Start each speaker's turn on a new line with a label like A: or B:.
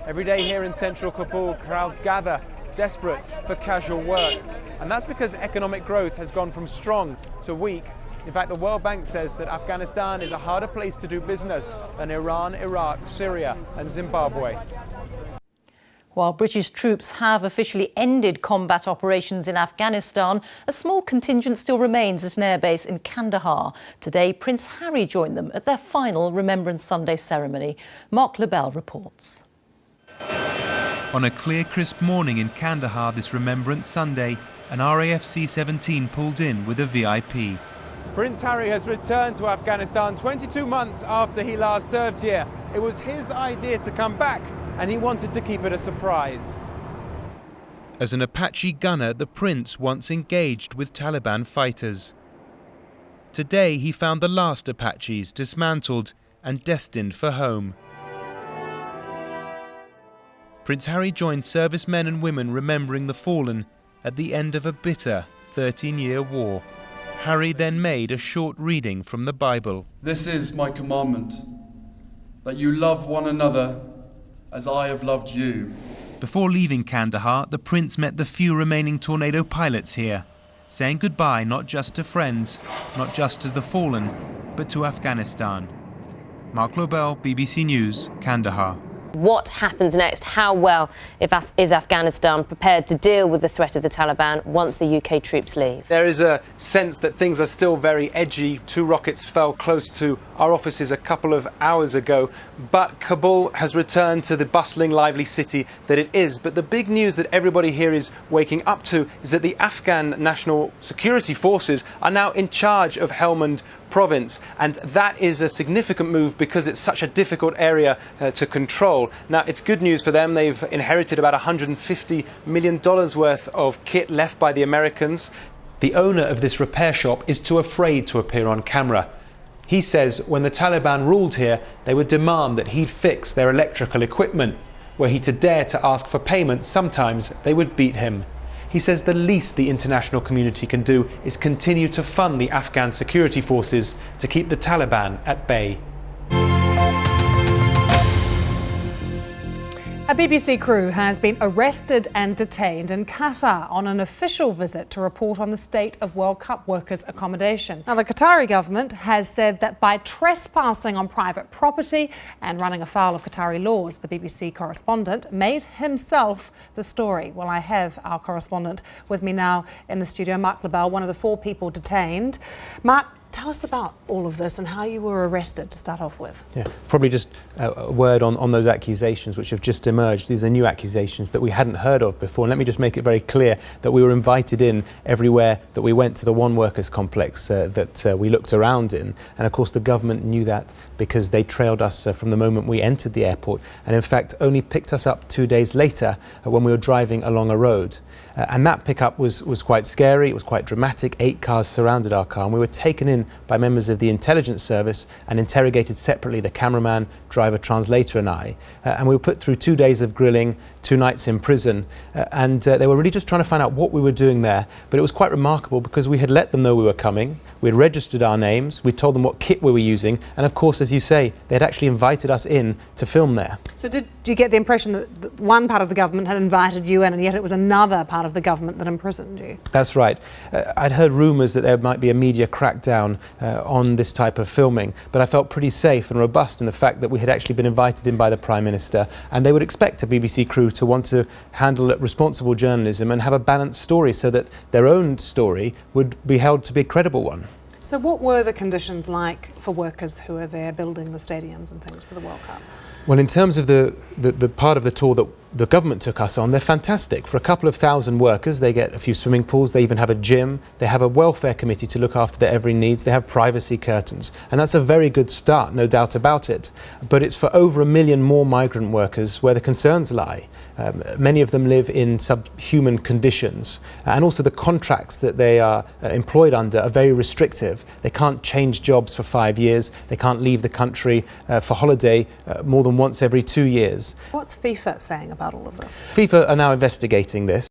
A: Every day here in central Kabul, crowds gather, desperate for casual work. And that's because economic growth has gone from strong to weak. In fact, the World Bank says that Afghanistan is a harder place to do business than Iran, Iraq, Syria and Zimbabwe.
B: While British troops have officially ended combat operations in Afghanistan, a small contingent still remains at an airbase in Kandahar. Today, Prince Harry joined them at their final Remembrance Sunday ceremony. Mark Lobel reports.
C: On a clear, crisp morning in Kandahar this Remembrance Sunday, an RAF C-17 pulled in with a VIP.
A: Prince Harry has returned to Afghanistan 22 months after he last served here. It was his idea to come back, and he wanted to keep it a surprise.
C: As an Apache gunner, the Prince once engaged with Taliban fighters. Today he found the last Apaches dismantled and destined for home. Prince Harry joined servicemen and women remembering the fallen at the end of a bitter 13-year war. Harry then made a short reading from the Bible.
D: This is my commandment, that you love one another as I have loved you.
C: Before leaving Kandahar, the Prince met the few remaining Tornado pilots here, saying goodbye not just to friends, not just to the fallen, but to Afghanistan. Mark Lobel, BBC News, Kandahar.
E: What happens next? How well is Afghanistan prepared to deal with the threat of the Taliban once the UK troops leave?
A: There is a sense that things are still very edgy. 2 rockets fell close to our offices a couple of hours ago, but Kabul has returned to the bustling, lively city that it is. But the big news that everybody here is waking up to is that the Afghan National Security Forces are now in charge of Helmand province, and that is a significant move because it's such a difficult area to control. Now, it's good news for them. They've inherited about $150 million worth of kit left by the Americans. The owner of this repair shop is too afraid to appear on camera. He says when the Taliban ruled here, they would demand that he'd fix their electrical equipment. Were he to dare to ask for payment, sometimes they would beat him. He says the least the international community can do is continue to fund the Afghan security forces to keep the Taliban at bay.
F: A BBC crew has been arrested and detained in Qatar on an official visit to report on the state of World Cup workers' accommodation. Now, the Qatari government has said that by trespassing on private property and running afoul of Qatari laws, the BBC correspondent made himself the story. Well, I have our correspondent with me now in the studio, Mark Lobel, one of the 4 people detained. Mark, tell us about all of this and how you were arrested to start off with.
G: Yeah, probably just a word on those accusations which have just emerged. These are new accusations that we hadn't heard of before. And let me just make it very clear that we were invited in everywhere that we went to the One Workers complex that we looked around in. And of course the government knew that because they trailed us from the moment we entered the airport, and in fact only picked us up 2 days later when we were driving along a road. And that pickup was quite scary, it was quite dramatic. 8 cars surrounded our car and we were taken in by members of the intelligence service and interrogated separately, the cameraman, driver, translator and I. And we were put through 2 days of grilling, 2 nights in prison, and they were really just trying to find out what we were doing there. But it was quite remarkable because we had let them know we were coming, we had registered our names, we told them what kit we were using, and of course, as you say, they had actually invited us in to film there.
F: So did you get the impression that one part of the government had invited you in and yet it was another part of the government that imprisoned you?
G: That's right. I'd heard rumours that there might be a media crackdown on this type of filming, but I felt pretty safe and robust in the fact that we had actually been invited in by the Prime Minister, and they would expect a BBC crew to want to handle responsible journalism and have a balanced story so that their own story would be held to be a credible one.
F: So what were the conditions like for workers who are there building the stadiums and things for the World Cup?
G: Well, in terms of the part of the tour that the government took us on, they're fantastic. For a couple of thousand workers, they get a few swimming pools, they even have a gym, they have a welfare committee to look after their every needs, they have privacy curtains, and that's a very good start, no doubt about it. But it's for over 1 million more migrant workers where the concerns lie. Many of them live in subhuman conditions, and also the contracts that they are employed under are very restrictive. They can't change jobs for 5 years, they can't leave the country for holiday more than once every 2 years.
F: What's FIFA saying about all of this?
G: FIFA are now investigating this.